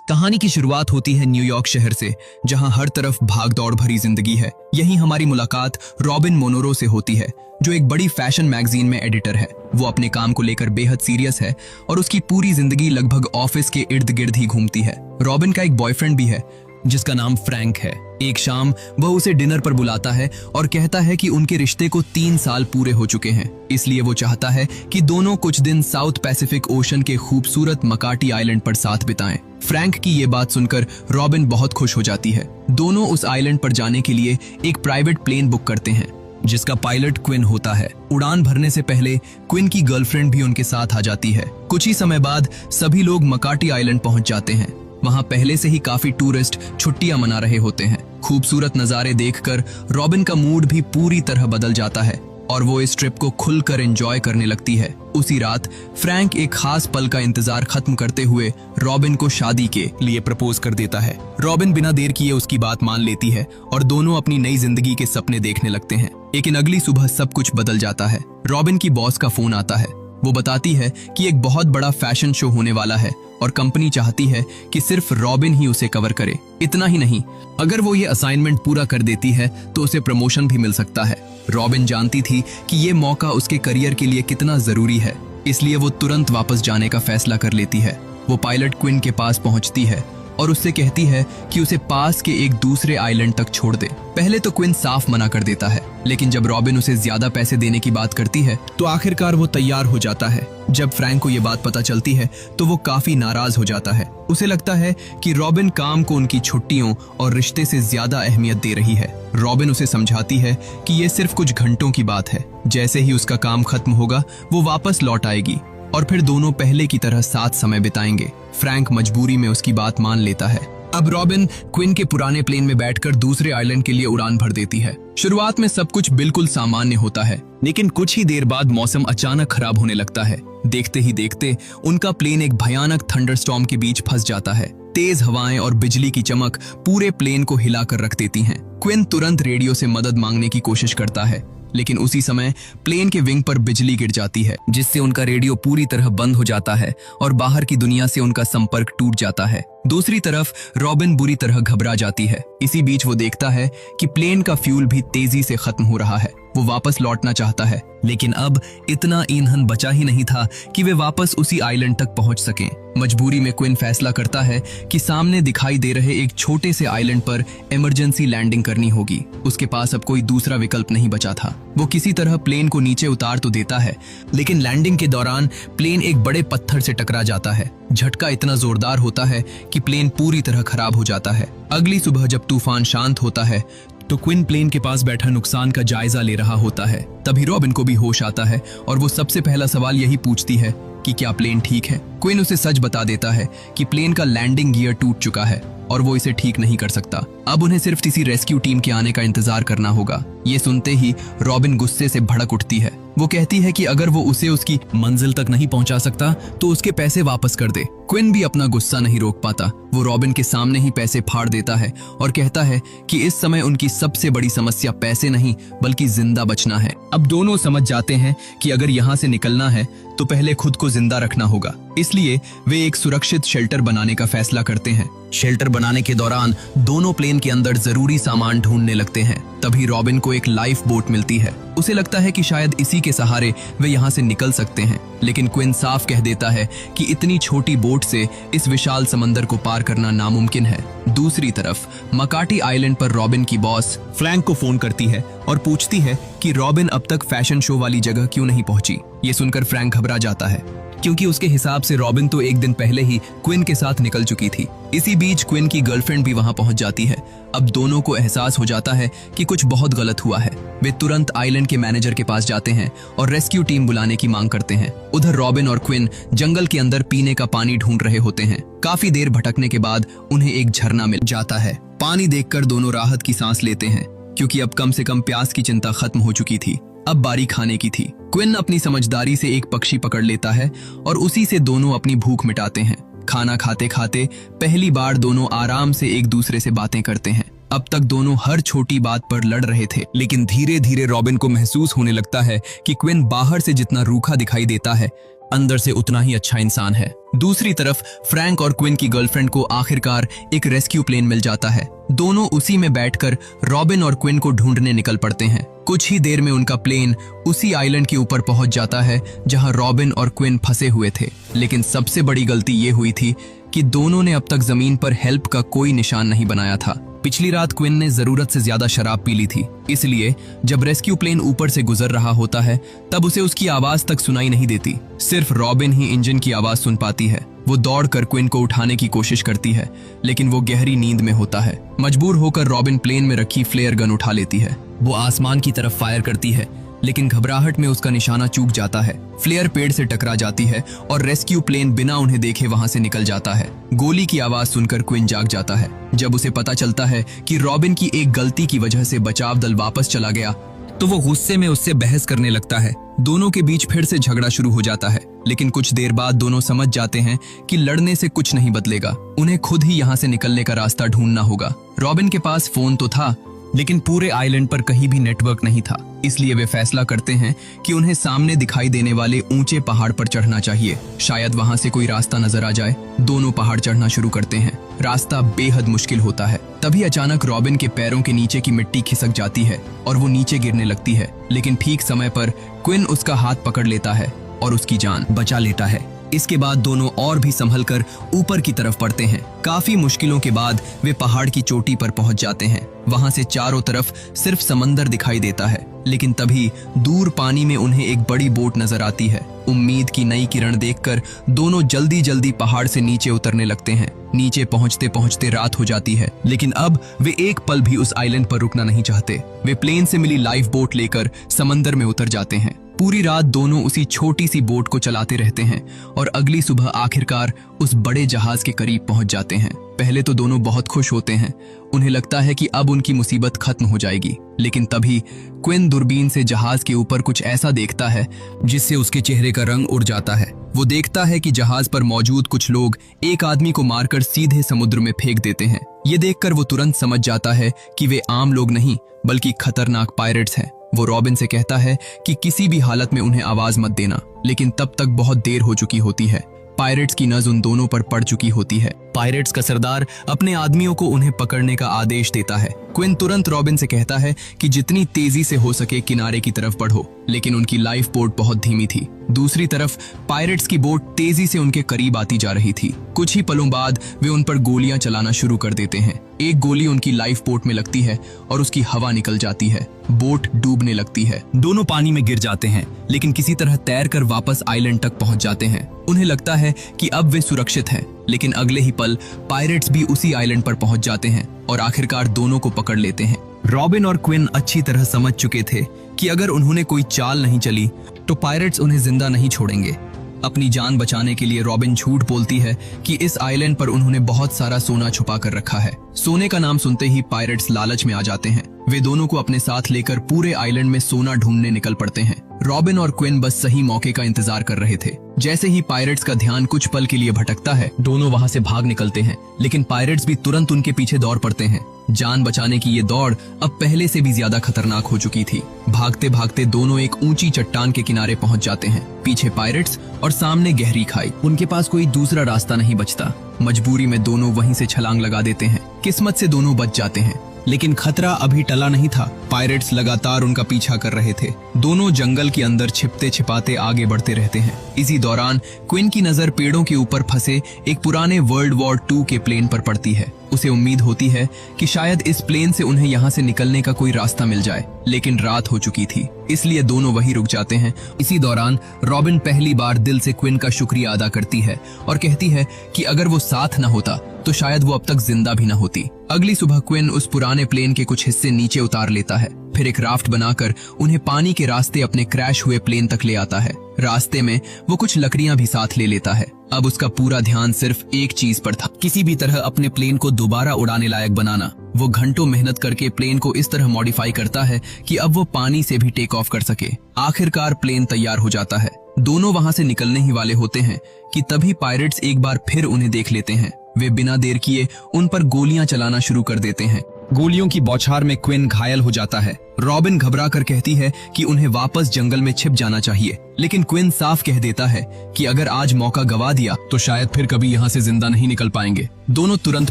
कहानी की शुरुआत होती है न्यूयॉर्क शहर से, जहां हर तरफ भागदौड़ भरी जिंदगी है। यहीं हमारी मुलाकात रॉबिन मोनोरो से होती है, जो एक बड़ी फैशन मैगजीन में एडिटर है। वो अपने काम को लेकर बेहद सीरियस है और उसकी पूरी जिंदगी लगभग ऑफिस के इर्द गिर्द ही घूमती है। रॉबिन का एक बॉयफ्रेंड भी है जिसका नाम फ्रैंक है। एक शाम वह उसे डिनर पर बुलाता है और कहता है कि उनके रिश्ते को 3 साल पूरे हो चुके हैं, इसलिए वो चाहता है कि दोनों कुछ दिन साउथ पैसिफिक ओशन के खूबसूरत मकाटी आइलैंड पर साथ बिताएं। फ्रैंक की ये बात सुनकर रॉबिन बहुत खुश हो जाती है। दोनों उस आइलैंड पर जाने के लिए एक प्राइवेट प्लेन बुक करते हैं, जिसका पायलट क्विन होता है। उड़ान भरने से पहले क्विन की गर्लफ्रेंड भी उनके साथ आ जाती है। कुछ ही समय बाद सभी लोग मकाटी आइलैंड पहुंच जाते हैं। वहां पहले से ही काफी टूरिस्ट छुट्टियां मना रहे होते हैं। खूबसूरत नजारे देखकर रॉबिन का मूड भी पूरी तरह बदल जाता है और वो इस ट्रिप को खुलकर एंजॉय करने लगती है। उसी रात फ्रैंक एक खास पल का इंतजार खत्म करते हुए रॉबिन को शादी के लिए प्रपोज कर देता है। रॉबिन बिना देर किए उसकी बात मान लेती है और दोनों अपनी नई जिंदगी के सपने देखने लगते हैं। लेकिन अगली सुबह सब कुछ बदल जाता है। रॉबिन की बॉस का फोन आता है। वो बताती है कि एक बहुत बड़ा फैशन शो होने वाला है और कंपनी चाहती है कि सिर्फ रॉबिन ही उसे कवर करे। इतना ही नहीं, अगर वो ये असाइनमेंट पूरा कर देती है तो उसे प्रमोशन भी मिल सकता है। रॉबिन जानती थी कि ये मौका उसके करियर के लिए कितना जरूरी है, इसलिए वो तुरंत वापस जाने का फैसला कर लेती है। वो पायलट क्विन के पास पहुंचती है और उससे कहती है कि उसे पास के एक दूसरे आइलैंड तक छोड़ दे। पहले तो क्विन साफ मना कर देता है, लेकिन जब रॉबिन उसे ज्यादा पैसे देने की बात करती है तो आखिरकार वो तैयार हो जाता है। जब फ्रैंक को ये बात पता चलती है तो वो काफी नाराज हो जाता है। उसे लगता है कि रॉबिन काम को उनकी छुट्टियों और रिश्ते से ज्यादा अहमियत दे रही है। रॉबिन उसे समझाती है कि ये सिर्फ कुछ घंटों की बात है। जैसे ही उसका काम खत्म होगा वो वापस लौट आएगी और फिर दोनों पहले की तरह साथ समय बिताएंगे। फ्रैंक मजबूरी में उसकी बात मान लेता है। अब रॉबिन क्विन के पुराने प्लेन में बैठकर दूसरे आइलैंड के लिए उड़ान भर देती है। शुरुआत में सब कुछ बिल्कुल सामान्य होता है, लेकिन कुछ ही देर बाद मौसम अचानक खराब होने लगता है। देखते ही देखते उनका प्लेन एक भयानक थंडरस्टॉर्म के बीच फंस जाता है। तेज हवाएं और बिजली की चमक पूरे प्लेन को हिलाकर रख देती हैं। क्विन तुरंत रेडियो से मदद मांगने की कोशिश करता है, लेकिन उसी समय प्लेन के विंग पर बिजली गिर जाती है, जिससे उनका रेडियो पूरी तरह बंद हो जाता है और बाहर की दुनिया से उनका संपर्क टूट जाता है। दूसरी तरफ रॉबिन बुरी तरह घबरा जाती है। इसी बीच वो देखता है कि प्लेन का फ्यूल भी तेजी से खत्म हो रहा है। वो वापस लौटना चाहता है, लेकिन अब इतना ईंधन बचा ही नहीं था कि वे वापस उसी आइलैंड तक पहुंच सकें। मजबूरी में क्विन फैसला करता है कि सामने दिखाई दे रहे एक छोटे से आइलैंड पर इमरजेंसी लैंडिंग करनी होगी। उसके पास अब कोई दूसरा विकल्प नहीं बचा था। वो किसी तरह प्लेन को नीचे उतार तो देता है, लेकिन लैंडिंग के दौरान प्लेन एक बड़े पत्थर से टकरा जाता है। झटका इतना जोरदार होता है कि प्लेन पूरी तरह खराब हो जाता है। अगली सुबह जब तूफान शांत होता है तो क्विन प्लेन के पास बैठा नुकसान का जायजा ले रहा होता है। तभी रॉबिन को भी होश आता है और वो सबसे पहला सवाल यही पूछती है कि क्या प्लेन ठीक है। क्विन उसे सच बता देता है कि प्लेन का लैंडिंग गियर टूट चुका है और वो इसे ठीक नहीं कर सकता। अब उन्हें सिर्फ किसी रेस्क्यू टीम के आने का इंतजार करना होगा। ये सुनते ही रॉबिन गुस्से से भड़क उठती है। वो कहती है कि अगर वो उसे उसकी मंजिल तक नहीं पहुंचा सकता तो उसके पैसे वापस कर दे। क्विन भी अपना गुस्सा नहीं रोक पाता। वो रॉबिन के सामने ही पैसे फाड़ देता है और कहता है कि इस समय उनकी सबसे बड़ी समस्या पैसे नहीं बल्कि जिंदा बचना है। अब दोनों समझ जाते हैं कि अगर यहाँ से निकलना है तो पहले खुद को जिंदा रखना होगा। इसलिए वे एक सुरक्षित शेल्टर बनाने का फैसला करते हैं। शेल्टर बनाने के दौरान दोनों प्लेन के अंदर जरूरी सामान ढूंढने लगते हैं। तभी रॉबिन को एक लाइफ बोट मिलती है। उसे लगता है कि शायद इसी के सहारे वे यहाँ से निकल सकते हैं, लेकिन क्विन साफ कह देता है कि इतनी छोटी बोट से इस विशाल समंदर को पार करना नामुमकिन है। दूसरी तरफ मकाटी आइलैंड पर रॉबिन की बॉस फ्रैंक को फोन करती है और पूछती है कि रॉबिन अब तक फैशन शो वाली जगह क्यों नहीं पहुंची। ये सुनकर फ्रैंक घबरा जाता है, क्योंकि उसके हिसाब से रॉबिन तो एक दिन पहले ही क्विन के साथ निकल चुकी थी। इसी बीच क्विन की गर्लफ्रेंड भी वहां पहुंच जाती है। अब दोनों को एहसास हो जाता है कि कुछ बहुत गलत हुआ है। वे तुरंत आइलैंड के मैनेजर के पास जाते हैं और रेस्क्यू टीम बुलाने की मांग करते हैं। उधर रॉबिन और क्विन जंगल के अंदर पीने का पानी ढूंढ रहे होते हैं। काफी देर भटकने के बाद उन्हें एक झरना मिल जाता है। पानी देखकर दोनों राहत की सांस लेते हैं, क्योंकि अब कम से कम प्यास की चिंता खत्म हो चुकी थी। अब बारी खाने की थी। क्विन अपनी समझदारी से एक पक्षी पकड़ लेता है और उसी से दोनों अपनी भूख मिटाते हैं। खाना खाते खाते पहली बार दोनों आराम से एक दूसरे से बातें करते हैं। अब तक दोनों हर छोटी बात पर लड़ रहे थे, लेकिन धीरे धीरे रॉबिन को महसूस होने लगता है कि क्विन बाहर से जितना रूखा दिखाई देता है, अंदर से उतना ही अच्छा इंसान है। दूसरी तरफ फ्रैंक और क्विन की गर्लफ्रेंड को आखिरकार एक रेस्क्यू प्लेन मिल जाता है। दोनों उसी में बैठकर रॉबिन और क्विन को ढूंढने निकल पड़ते हैं। कुछ ही देर में उनका प्लेन उसी आइलैंड के ऊपर पहुंच जाता है जहां रॉबिन और क्विन फंसे हुए थे। लेकिन सबसे बड़ी गलती ये हुई थी कि दोनों ने अब तक जमीन पर हेल्प का कोई निशान नहीं बनाया था। पिछली रात क्विन ने जरूरत से ज्यादा शराब पी ली थी, इसलिए जब रेस्क्यू प्लेन ऊपर से गुजर रहा होता है तब उसे उसकी आवाज तक सुनाई नहीं देती। सिर्फ रॉबिन ही इंजन की आवाज सुन पाती है। वो दौड़कर क्विन को उठाने की कोशिश करती है, लेकिन वो गहरी नींद में होता है। मजबूर होकर रॉबिन प्लेन में रखी फ्लेयर गन उठा लेती है। वो आसमान की तरफ फायर करती है, लेकिन घबराहट में उसका निशाना चूक जाता है। फ्लेयर पेड़ से टकरा जाती है और रेस्क्यू प्लेन बिना उन्हें देखे वहां से निकल जाता है। गोली की आवाज सुनकर क्विन जाग जाता है। जब उसे पता चलता है कि रॉबिन की एक गलती की वजह से बचाव दल वापस चला गया, तो वो गुस्से में उससे बहस करने लगता है। दोनों के बीच फिर से झगड़ा शुरू हो जाता है, लेकिन कुछ देर बाद दोनों समझ जाते हैं कि लड़ने से कुछ नहीं बदलेगा। उन्हें खुद ही यहाँ से निकलने का रास्ता ढूंढना होगा। रॉबिन के पास फोन तो था, लेकिन पूरे आइलैंड पर कहीं भी नेटवर्क नहीं था। इसलिए वे फैसला करते हैं कि उन्हें सामने दिखाई देने वाले ऊंचे पहाड़ पर चढ़ना चाहिए। शायद वहां से कोई रास्ता नजर आ जाए। दोनों पहाड़ चढ़ना शुरू करते हैं। रास्ता बेहद मुश्किल होता है। तभी अचानक रॉबिन के पैरों के नीचे की मिट्टी खिसक जाती है और वो नीचे गिरने लगती है, लेकिन ठीक समय पर क्विन उसका हाथ पकड़ लेता है और उसकी जान बचा लेता है। इसके बाद दोनों और भी संभलकर ऊपर की तरफ बढ़ते हैं। काफी मुश्किलों के बाद वे पहाड़ की चोटी पर पहुंच जाते हैं। वहां से चारों तरफ सिर्फ समंदर दिखाई देता है, लेकिन तभी दूर पानी में उन्हें एक बड़ी बोट नजर आती है। उम्मीद की नई किरण देखकर दोनों जल्दी जल्दी पहाड़ से नीचे उतरने लगते हैं। नीचे पहुंचते पहुंचते रात हो जाती है, लेकिन अब वे एक पल भी उस आइलैंड पर रुकना नहीं चाहते। वे प्लेन से मिली लाइफ बोट लेकर समंदर में उतर जाते हैं। पूरी रात दोनों उसी छोटी सी बोट को चलाते रहते हैं और अगली सुबह आखिरकार उस बड़े जहाज के करीब पहुंच जाते हैं। पहले तो दोनों बहुत खुश होते हैं। उन्हें लगता है कि अब उनकी मुसीबत खत्म हो जाएगी, लेकिन तभी क्विन दूरबीन से जहाज के ऊपर कुछ ऐसा देखता है जिससे उसके चेहरे का रंग उड़ जाता है। वो देखता है कि जहाज पर मौजूद कुछ लोग एक आदमी को मारकर सीधे समुद्र में फेंक देते हैं। ये देखकर वो तुरंत समझ जाता है कि वे आम लोग नहीं बल्कि खतरनाक पायरेट्स हैं। वो रॉबिन से कहता है कि किसी भी हालत में उन्हें आवाज मत देना, लेकिन तब तक बहुत देर हो चुकी होती है। पायरेट्स की नजर उन दोनों पर पड़ चुकी होती है। पायरेट्स का सरदार अपने आदमियों को उन्हें पकड़ने का आदेश देता है। क्विन तुरंत रॉबिन से कहता है कि जितनी तेजी से हो सके किनारे की तरफ बढ़ो, लेकिन उनकी लाइफ बोट बहुत धीमी थी। दूसरी तरफ पायरेट्स की बोट तेजी से उनके करीब आती जा रही थी। कुछ ही पलों बाद वे उन पर गोलियां चलाना शुरू कर देते हैं। एक गोली उनकी लाइफ बोट में लगती है और उसकी हवा निकल जाती है। बोट डूबने लगती है। दोनों पानी में गिर जाते हैं, लेकिन किसी तरह तैरकर वापस आइलैंड तक पहुंच जाते हैं। उन्हें लगता है कि अब वे सुरक्षित हैं, लेकिन अगले ही पल पायरेट्स भी उसी आइलैंड पर पहुंच जाते हैं और आखिरकार दोनों को पकड़ लेते हैं। रॉबिन और क्विन अच्छी तरह समझ चुके थे कि अगर उन्होंने कोई चाल नहीं चली तो पायरेट्स उन्हें जिंदा नहीं छोड़ेंगे। अपनी जान बचाने के लिए रॉबिन झूठ बोलती है कि इस आइलैंड पर उन्होंने बहुत सारा सोना छुपा कर रखा है। सोने का नाम सुनते ही पायरेट्स लालच में आ जाते हैं। वे दोनों को अपने साथ लेकर पूरे आइलैंड में सोना ढूंढने निकल पड़ते हैं। रॉबिन और क्विन बस सही मौके का इंतजार कर रहे थे। जैसे ही पायरेट्स का ध्यान कुछ पल के लिए भटकता है, दोनों वहां से भाग निकलते हैं, लेकिन पायरेट्स भी तुरंत उनके पीछे दौड़ पड़ते हैं। जान बचाने की ये दौड़ अब पहले से भी ज्यादा खतरनाक हो चुकी थी। भागते भागते दोनों एक ऊंची चट्टान के किनारे पहुंच जाते हैं। पीछे पायरेट्स और सामने गहरी खाई। उनके पास कोई दूसरा रास्ता नहीं बचता। मजबूरी में दोनों वहीं से छलांग लगा देते हैं। किस्मत से दोनों बच जाते हैं, लेकिन खतरा अभी टला नहीं था। पायरेट्स लगातार उनका पीछा कर रहे थे। दोनों जंगल के अंदर छिपते छिपाते आगे बढ़ते रहते हैं। इसी दौरान क्विन की नजर पेड़ों के ऊपर फंसे एक पुराने वर्ल्ड वॉर 2 के प्लेन पर पड़ती है। उसे उम्मीद होती है कि शायद इस प्लेन से उन्हें यहाँ से निकलने का कोई रास्ता मिल जाए, लेकिन रात हो चुकी थी, इसलिए दोनों वहीं रुक जाते हैं। इसी दौरान रॉबिन पहली बार दिल से क्विन का शुक्रिया अदा करती है और कहती है कि अगर वो साथ न होता तो शायद वो अब तक जिंदा भी न होती। अगली सुबह क्विन उस पुराने प्लेन के कुछ हिस्से नीचे उतार लेता है, फिर एक राफ्ट बनाकर उन्हें पानी के रास्ते अपने क्रैश हुए प्लेन तक ले आता है। रास्ते में वो कुछ लकड़ियां भी साथ ले लेता है। अब उसका पूरा ध्यान सिर्फ एक चीज पर था, किसी भी तरह अपने प्लेन को दोबारा उड़ाने लायक बनाना। वो घंटों मेहनत करके प्लेन को इस तरह मॉडिफाई करता है कि अब वो पानी से भी टेक ऑफ कर सके। आखिरकार प्लेन तैयार हो जाता है। दोनों वहां से निकलने ही वाले होते हैं कि तभी पायरेट्स एक बार फिर उन्हें देख लेते हैं। वे बिना देर किए उन पर गोलियां चलाना शुरू कर देते हैं। गोलियों की बौछार में क्विन घायल हो जाता है। रॉबिन घबरा कर कहती है कि उन्हें वापस जंगल में छिप जाना चाहिए, लेकिन क्विन साफ कह देता है कि अगर आज मौका गवा दिया तो शायद फिर कभी यहाँ से जिंदा नहीं निकल पाएंगे। दोनों तुरंत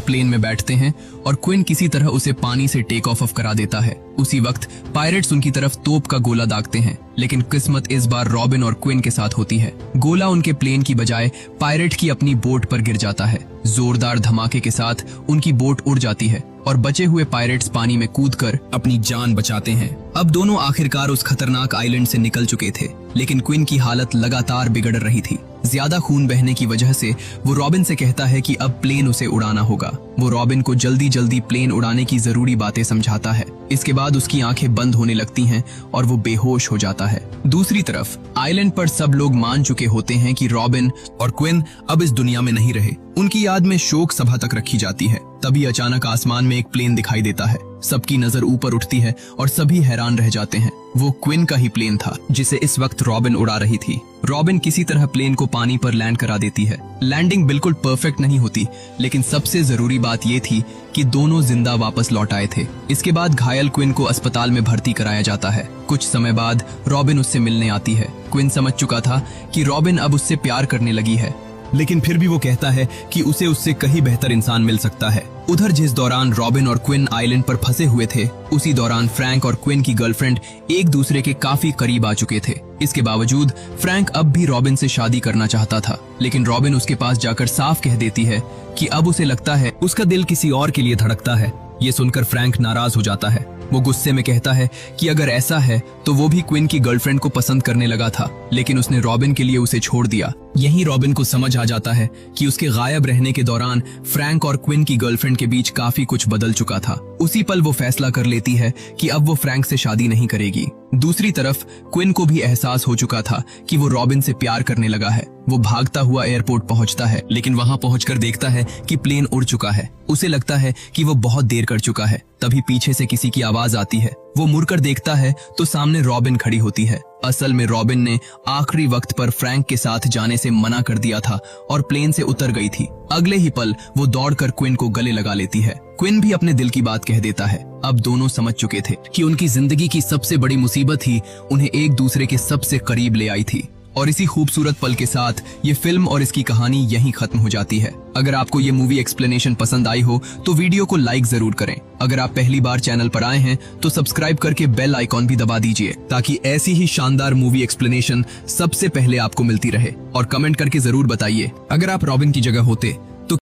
प्लेन में बैठते हैं और क्विन किसी तरह उसे पानी से टेक ऑफ करा देता है। उसी वक्त पायरेट्स उनकी तरफ तोप का गोला दागते हैं, लेकिन किस्मत इस बार रॉबिन और क्विन के साथ होती है। गोला उनके प्लेन की बजाय पायरेट की अपनी बोट पर गिर जाता है। जोरदार धमाके के साथ उनकी बोट उड़ जाती है और बचे हुए पायरेट्स पानी में कूदकर अपनी जान बचाते हैं। अब दोनों आखिरकार उस खतरनाक आइलैंड से निकल चुके थे, लेकिन क्विन की हालत लगातार बिगड़ रही थी। ज्यादा खून बहने की वजह से वो रॉबिन से कहता है कि अब प्लेन उसे उड़ाना होगा। वो रॉबिन को जल्दी जल्दी प्लेन उड़ाने की जरूरी बातें समझाता है। इसके बाद उसकी आंखें बंद होने लगती हैं और वो बेहोश हो जाता है। दूसरी तरफ आइलैंड पर सब लोग मान चुके होते हैं कि रॉबिन और क्विन अब इस दुनिया में नहीं रहे। उनकी याद में शोक सभा तक रखी जाती है। तभी अचानक आसमान में एक प्लेन दिखाई देता है। सबकी नजर ऊपर उठती है और सभी हैरान रह जाते हैं। वो क्विन का ही प्लेन था जिसे इस वक्त रॉबिन उड़ा रही थी। रॉबिन किसी तरह प्लेन को पानी पर लैंड करा देती है। लैंडिंग बिल्कुल परफेक्ट नहीं होती, लेकिन सबसे जरूरी बात ये थी कि दोनों जिंदा वापस लौट आए थे। इसके बाद घायल क्विन को अस्पताल में भर्ती कराया जाता है। कुछ समय बाद रॉबिन उससे मिलने आती है। क्विन समझ चुका था कि रॉबिन अब उससे प्यार करने लगी है, लेकिन फिर भी वो कहता है कि उसे उससे कहीं बेहतर इंसान मिल सकता है। उधर जिस दौरान रॉबिन और क्विन आइलैंड पर फंसे हुए थे, उसी दौरान फ्रैंक और क्विन की गर्लफ्रेंड एक दूसरे के काफी करीब आ चुके थे। इसके बावजूद फ्रैंक अब भी रॉबिन से शादी करना चाहता था, लेकिन रॉबिन उसके पास जाकर साफ कह देती है कि अब उसे लगता है उसका दिल किसी और के लिए धड़कता है। ये सुनकर फ्रैंक नाराज हो जाता है। वो गुस्से में कहता है कि अगर ऐसा है तो वो भी क्विन की गर्लफ्रेंड को पसंद करने लगा था, लेकिन उसने रॉबिन के लिए उसे छोड़ दिया। यहीं रॉबिन को समझ आ जाता है कि उसके गायब रहने के दौरान फ्रैंक और क्विन की गर्लफ्रेंड के बीच काफी कुछ बदल चुका था। उसी पल वो फैसला कर लेती है कि अब वो फ्रैंक से शादी नहीं करेगी। दूसरी तरफ क्विन को भी एहसास हो चुका था कि वो रॉबिन से प्यार करने लगा है। वो भागता हुआ एयरपोर्ट पहुंचता है, लेकिन वहां पहुंचकर देखता है कि प्लेन उड़ चुका है। उसे लगता है कि वो बहुत देर कर चुका है। तभी पीछे से किसी की आवाज आती है। वो मुड़कर देखता है तो सामने रॉबिन खड़ी होती है। असल में रॉबिन ने आखिरी वक्त पर फ्रैंक के साथ जाने से मना कर दिया था और प्लेन से उतर गई थी। अगले ही पल वो दौड़कर क्विन को गले लगा लेती है। क्विन भी अपने दिल की बात कह देता है। अब दोनों समझ चुके थे कि उनकी जिंदगी की सबसे बड़ी मुसीबत ही उन्हें एक दूसरे के सबसे करीब ले आई थी। और इसी खूबसूरत पल के साथ ये फिल्म और इसकी कहानी यहीं खत्म हो जाती है। अगर आपको ये मूवी एक्सप्लेनेशन पसंद आई हो तो वीडियो को लाइक जरूर करें। अगर आप पहली बार चैनल पर आए हैं तो सब्सक्राइब करके बेल आइकॉन भी दबा दीजिए, ताकि ऐसी ही शानदार मूवी एक्सप्लेनेशन सबसे पहले आपको मिलती रहे। और कमेंट करके जरूर बताइए, अगर आप रॉबिन की जगह होते